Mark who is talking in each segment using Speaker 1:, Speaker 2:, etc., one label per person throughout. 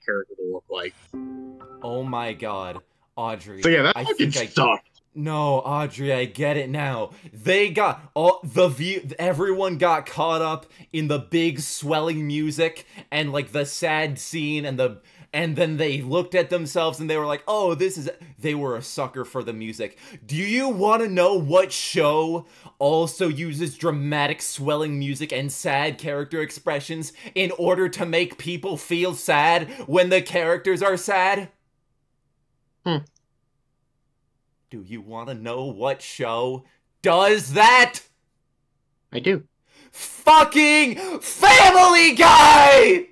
Speaker 1: character to look like.
Speaker 2: Oh my god, Audrey.
Speaker 1: So yeah, that fucking sucked.
Speaker 2: No, Audrey, I get it now. They got everyone got caught up in the big swelling music and like the sad scene and then they looked at themselves and they were like, oh, they were a sucker for the music. Do you want to know what show also uses dramatic swelling music and sad character expressions in order to make people feel sad when the characters are sad? Do you want to know what show does that?
Speaker 1: I do.
Speaker 2: Fucking Family Guy!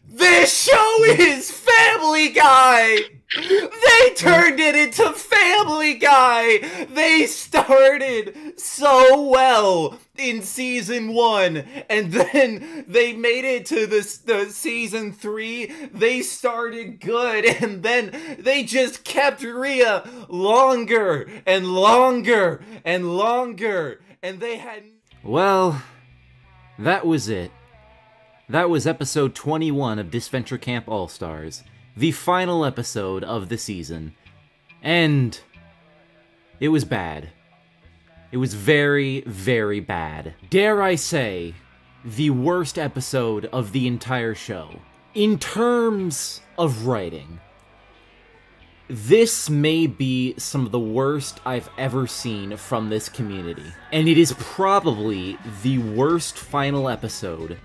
Speaker 2: This show is Family Guy! They turned it into Family Guy! They started so well in season 1, and then they made it to the season 3. They started good, and then they just kept Rhea longer and longer and longer, and they had... Well, that was it. That was episode 21 of Disventure Camp All-Stars, the final episode of the season. And it was bad. It was very, very bad. Dare I say, the worst episode of the entire show. In terms of writing, this may be some of the worst I've ever seen from this community. And it is probably the worst final episode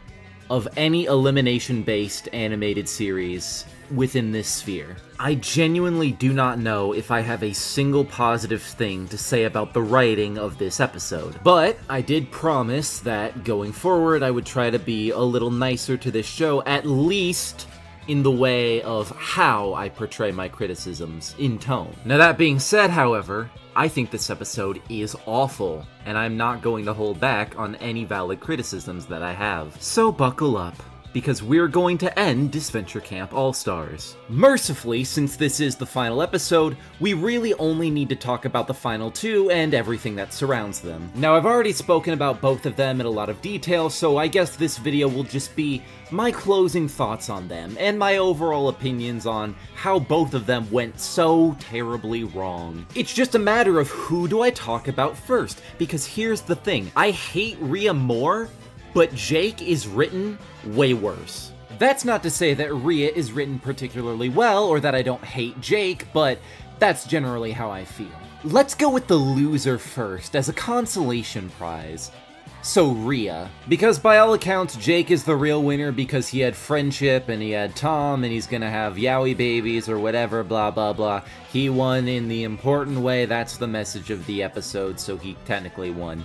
Speaker 2: of any elimination-based animated series within this sphere. I genuinely do not know if I have a single positive thing to say about the writing of this episode, but I did promise that going forward I would try to be a little nicer to this show, at least in the way of how I portray my criticisms in tone. Now that being said, however, I think this episode is awful, and I'm not going to hold back on any valid criticisms that I have. So buckle up, because we're going to end Disventure Camp All-Stars. Mercifully, since this is the final episode, we really only need to talk about the final 2 and everything that surrounds them. Now, I've already spoken about both of them in a lot of detail, so I guess this video will just be my closing thoughts on them, and my overall opinions on how both of them went so terribly wrong. It's just a matter of who do I talk about first, because here's the thing, I hate Rhea more, but Jake is written way worse. That's not to say that Rhea is written particularly well, or that I don't hate Jake, but that's generally how I feel. Let's go with the loser first, as a consolation prize. So Rhea, because by all accounts Jake is the real winner because he had friendship and he had Tom and he's gonna have yaoi babies or whatever, blah blah blah. He won in the important way, that's the message of the episode, so he technically won.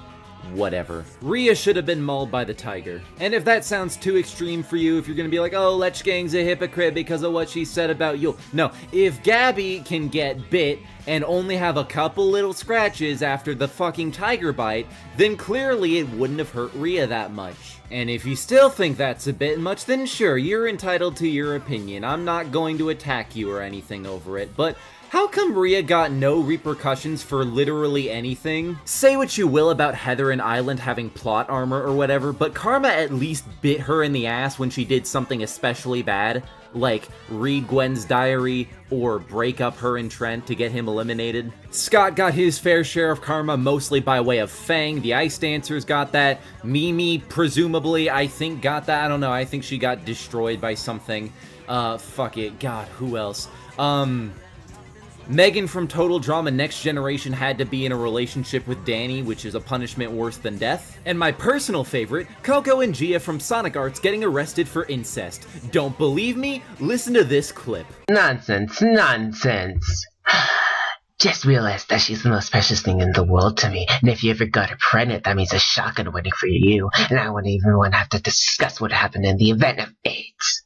Speaker 2: Whatever. Rhea should have been mauled by the tiger. And if that sounds too extreme for you, if you're gonna be like, oh, Lech Gang's a hypocrite because of what she said about you. No, if Gabby can get bit and only have a couple little scratches after the fucking tiger bite, then clearly it wouldn't have hurt Rhea that much. And if you still think that's a bit much, then sure, you're entitled to your opinion. I'm not going to attack you or anything over it, but how come Rhea got no repercussions for literally anything? Say what you will about Heather and Island having plot armor or whatever, but Karma at least bit her in the ass when she did something especially bad, like read Gwen's diary or break up her and Trent to get him eliminated. Scott got his fair share of karma mostly by way of Fang, the Ice Dancers got that, Mimi presumably I think got that, I don't know, I think she got destroyed by something. Fuck it, god, who else? Megan from Total Drama Next Generation had to be in a relationship with Danny, which is a punishment worse than death. And my personal favorite, Coco and Gia from Sonic Arts getting arrested for incest. Don't believe me? Listen to this clip.
Speaker 3: Nonsense, nonsense. Just realized that she's the most precious thing in the world to me, and if you ever got her pregnant, that means a shotgun waiting for you, and I wouldn't even want to have to discuss what happened in the event of AIDS.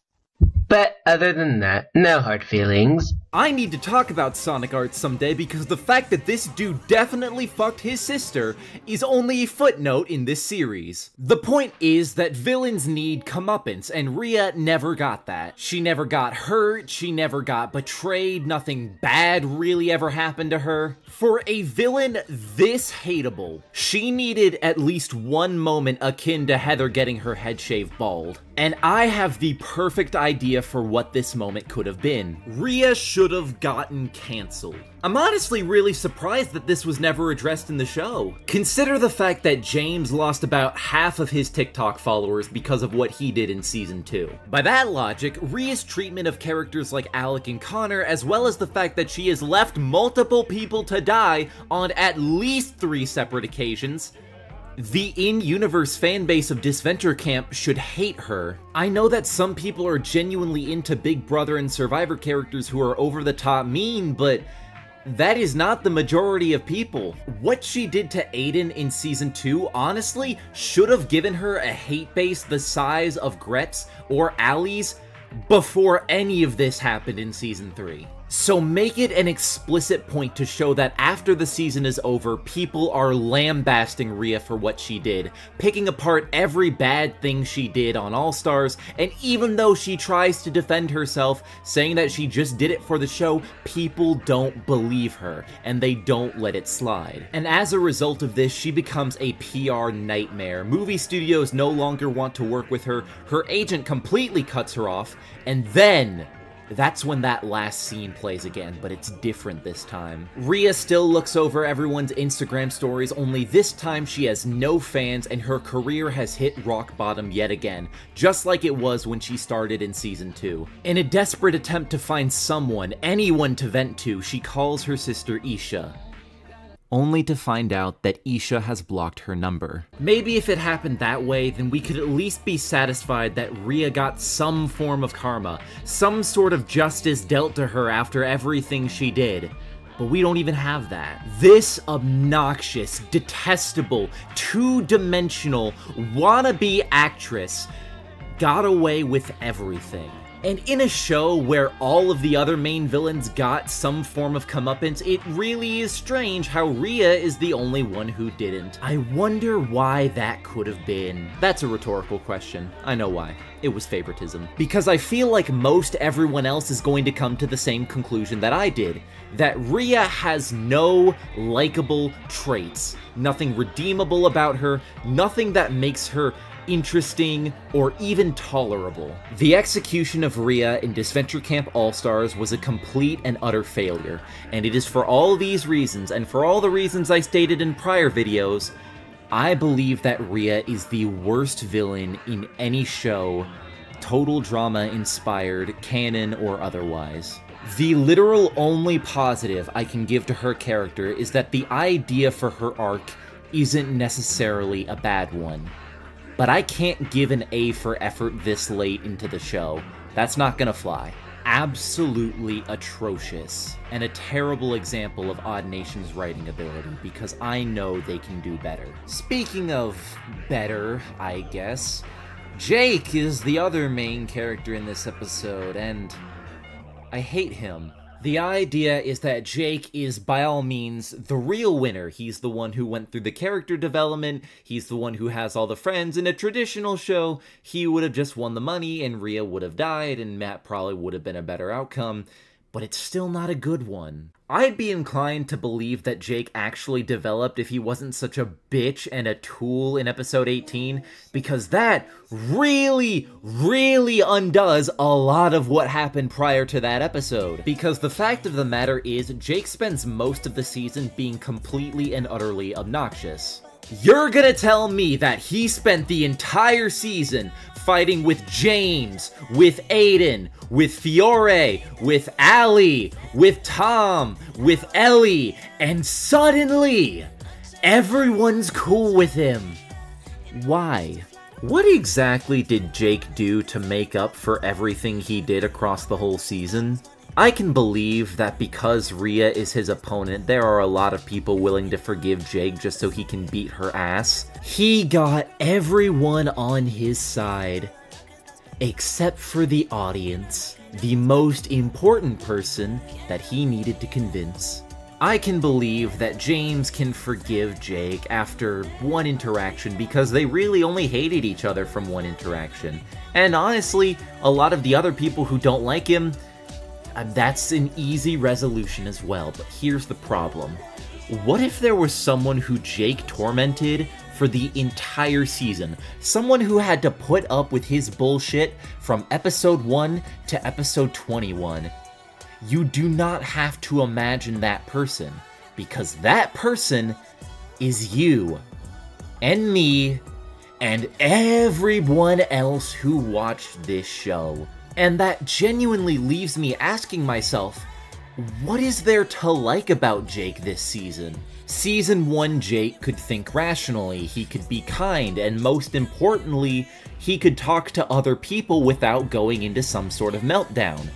Speaker 3: But other than that, no hard feelings.
Speaker 2: I need to talk about Sonic Arts someday because the fact that this dude definitely fucked his sister is only a footnote in this series. The point is that villains need comeuppance, and Rhea never got that. She never got hurt, she never got betrayed, nothing bad really ever happened to her. For a villain this hateable, she needed at least one moment akin to Heather getting her head shaved bald. And I have the perfect idea for what this moment could have been. Rhea should have gotten cancelled. I'm honestly really surprised that this was never addressed in the show. Consider the fact that James lost about half of his TikTok followers because of what he did in Season 2. By that logic, Rhea's treatment of characters like Alec and Connor, as well as the fact that she has left multiple people to die on at least 3 separate occasions, the in-universe fanbase of Disventure Camp should hate her. I know that some people are genuinely into Big Brother and Survivor characters who are over-the-top mean, but that is not the majority of people. What she did to Aiden in Season 2, honestly, should have given her a hate base the size of Gret's or Allie's before any of this happened in Season 3. So make it an explicit point to show that after the season is over, people are lambasting Rhea for what she did, picking apart every bad thing she did on All-Stars, and even though she tries to defend herself, saying that she just did it for the show, people don't believe her, and they don't let it slide. And as a result of this, she becomes a PR nightmare. Movie studios no longer want to work with her, her agent completely cuts her off, and then that's when that last scene plays again, but it's different this time. Rhea still looks over everyone's Instagram stories, only this time she has no fans and her career has hit rock bottom yet again, just like it was when she started in Season 2. In a desperate attempt to find someone, anyone to vent to, she calls her sister Isha, only to find out that Isha has blocked her number. Maybe if it happened that way, then we could at least be satisfied that Rhea got some form of karma, some sort of justice dealt to her after everything she did. But we don't even have that. This obnoxious, detestable, two-dimensional, wannabe actress got away with everything. And in a show where all of the other main villains got some form of comeuppance, it really is strange how Rhea is the only one who didn't. I wonder why that could have been. That's a rhetorical question. I know why. It was favoritism. Because I feel like most everyone else is going to come to the same conclusion that I did. That Rhea has no likable traits. Nothing redeemable about her, nothing that makes her interesting, or even tolerable. The execution of Rhea in Disventure Camp All-Stars was a complete and utter failure, and it is for all these reasons, and for all the reasons I stated in prior videos, I believe that Rhea is the worst villain in any show, total drama inspired, canon or otherwise. The literal only positive I can give to her character is that the idea for her arc isn't necessarily a bad one. But I can't give an A for effort this late into the show. That's not gonna fly. Absolutely atrocious. And a terrible example of OddNations' writing ability, because I know they can do better. Speaking of better, I guess, Jake is the other main character in this episode, and I hate him. The idea is that Jake is, by all means, the real winner. He's the one who went through the character development, he's the one who has all the friends. In a traditional show, he would have just won the money, and Rhea would have died, and Matt probably would have been a better outcome, but it's still not a good one. I'd be inclined to believe that Jake actually developed if he wasn't such a bitch and a tool in episode 18, because that really undoes a lot of what happened prior to that episode. Because the fact of the matter is, Jake spends most of the season being completely and utterly obnoxious. You're gonna tell me that he spent the entire season fighting with James, with Aiden, with Fiore, with Allie, with Tom, with Ellie, and suddenly, everyone's cool with him. Why? What exactly did Jake do to make up for everything he did across the whole season? I can believe that because Rhea is his opponent, there are a lot of people willing to forgive Jake just so he can beat her ass. He got everyone on his side, except for the audience. the most important person that he needed to convince. I can believe that James can forgive Jake after one interaction because they really only hated each other from one interaction. And honestly, a lot of the other people who don't like him, that's an easy resolution as well. But here's the problem. What if there was someone who Jake tormented for the entire season? Someone who had to put up with his bullshit from episode 1 to episode 21. You do not have to imagine that person, because that person is you, and me, and everyone else who watched this show. And that genuinely leaves me asking myself, what is there to like about Jake this season? Season 1 Jake could think rationally, he could be kind, and most importantly, he could talk to other people without going into some sort of meltdown.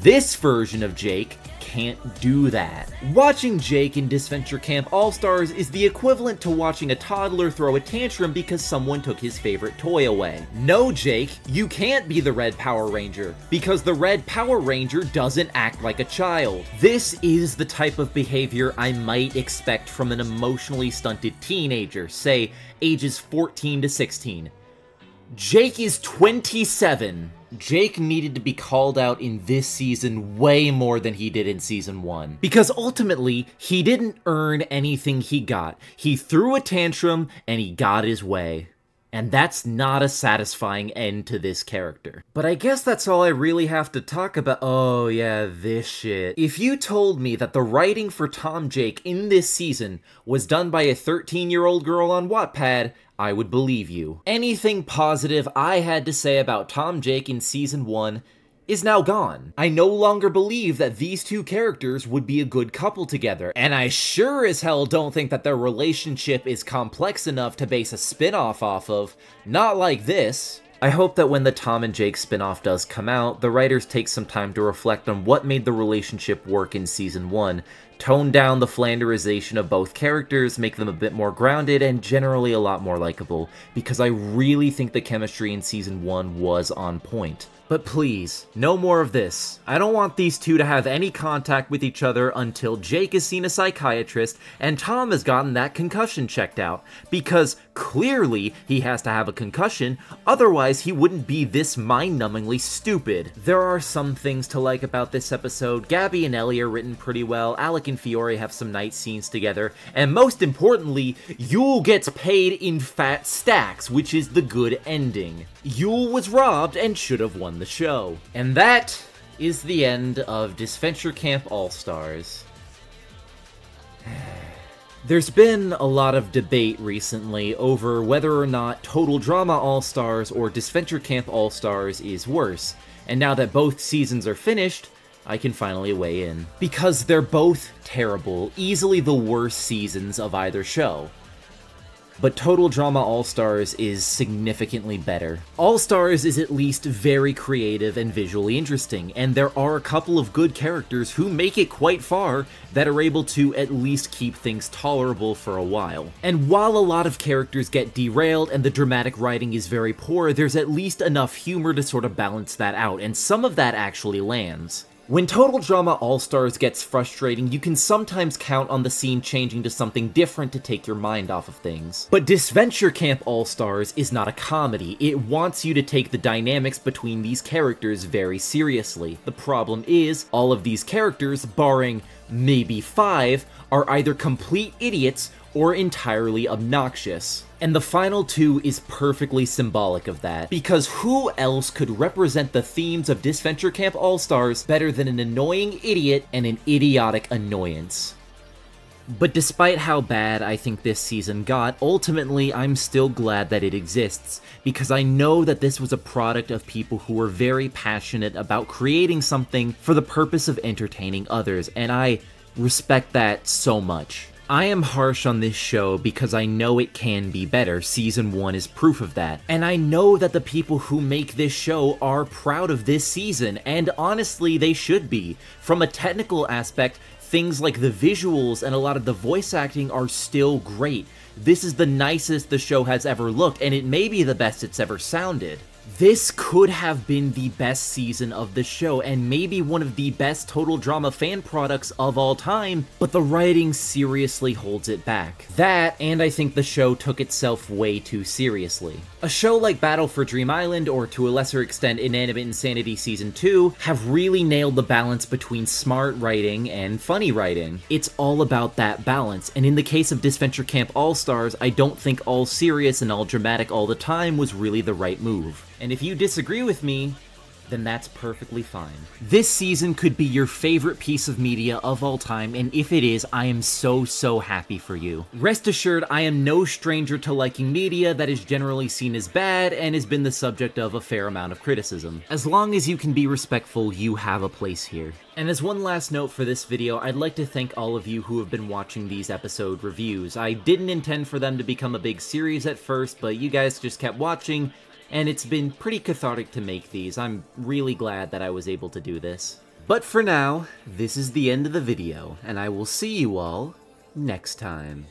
Speaker 2: This version of Jake can't do that. Watching Jake in Disventure Camp All-Stars is the equivalent to watching a toddler throw a tantrum because someone took his favorite toy away. No, Jake, you can't be the Red Power Ranger, because the Red Power Ranger doesn't act like a child. This is the type of behavior I might expect from an emotionally stunted teenager, say ages 14 to 16. Jake is 27. Jake needed to be called out in this season way more than he did in season 1. Because ultimately, he didn't earn anything he got. He threw a tantrum and he got his way. And that's not a satisfying end to this character. But I guess that's all I really have to talk about. Oh yeah, this shit. If you told me that the writing for Tom Jake in this season was done by a 13-year-old girl on Wattpad, I would believe you. Anything positive I had to say about Tom Jake in season 1 is now gone. I no longer believe that these two characters would be a good couple together, and I sure as hell don't think that their relationship is complex enough to base a spin-off off of. Not like this. I hope that when the Tom and Jake spin-off does come out, the writers take some time to reflect on what made the relationship work in season 1, tone down the Flanderization of both characters, make them a bit more grounded, and generally a lot more likable, because I really think the chemistry in season 1 was on point. But please, no more of this. I don't want these two to have any contact with each other until Jake has seen a psychiatrist and Tom has gotten that concussion checked out, because clearly he has to have a concussion, otherwise he wouldn't be this mind-numbingly stupid. There are some things to like about this episode. Gabby and Ellie are written pretty well, Alec and Fiore have some nice scenes together, and most importantly, Yule gets paid in fat stacks, which is the good ending. Yule was robbed and should have won the show. And that is the end of Disventure Camp All-Stars. There's been a lot of debate recently over whether or not Total Drama All-Stars or Disventure Camp All-Stars is worse, and now that both seasons are finished, I can finally weigh in. Because they're both terrible, easily the worst seasons of either show. But Total Drama All-Stars is significantly better. All-Stars is at least very creative and visually interesting, and there are a couple of good characters who make it quite far that are able to at least keep things tolerable for a while. And while a lot of characters get derailed and the dramatic writing is very poor, there's at least enough humor to sort of balance that out, and some of that actually lands. When Total Drama All-Stars gets frustrating, you can sometimes count on the scene changing to something different to take your mind off of things. But Disventure Camp All-Stars is not a comedy. It wants you to take the dynamics between these characters very seriously. The problem is, all of these characters, barring maybe 5, are either complete idiots or entirely obnoxious. And the final 2 is perfectly symbolic of that, because who else could represent the themes of Disventure Camp All-Stars better than an annoying idiot and an idiotic annoyance? But despite how bad I think this season got, ultimately I'm still glad that it exists, because I know that this was a product of people who were very passionate about creating something for the purpose of entertaining others, and I respect that so much. I am harsh on this show because I know it can be better. Season 1 is proof of that. And I know that the people who make this show are proud of this season, and honestly, they should be. From a technical aspect, things like the visuals and a lot of the voice acting are still great. This is the nicest the show has ever looked, and it may be the best it's ever sounded. This could have been the best season of the show, and maybe one of the best total drama fan products of all time, but the writing seriously holds it back. That, and I think the show took itself way too seriously. A show like Battle for Dream Island, or to a lesser extent Inanimate Insanity Season 2, have really nailed the balance between smart writing and funny writing. It's all about that balance, and in the case of Disventure Camp All-Stars, I don't think all serious and all dramatic all the time was really the right move. And if you disagree with me, then that's perfectly fine. This season could be your favorite piece of media of all time, and if it is, I am so happy for you. Rest assured, I am no stranger to liking media that is generally seen as bad and has been the subject of a fair amount of criticism. As long as you can be respectful, you have a place here. And as one last note for this video, I'd like to thank all of you who have been watching these episode reviews. I didn't intend for them to become a big series at first, but you guys just kept watching, and it's been pretty cathartic to make these. I'm really glad that I was able to do this. But for now, this is the end of the video, and I will see you all next time.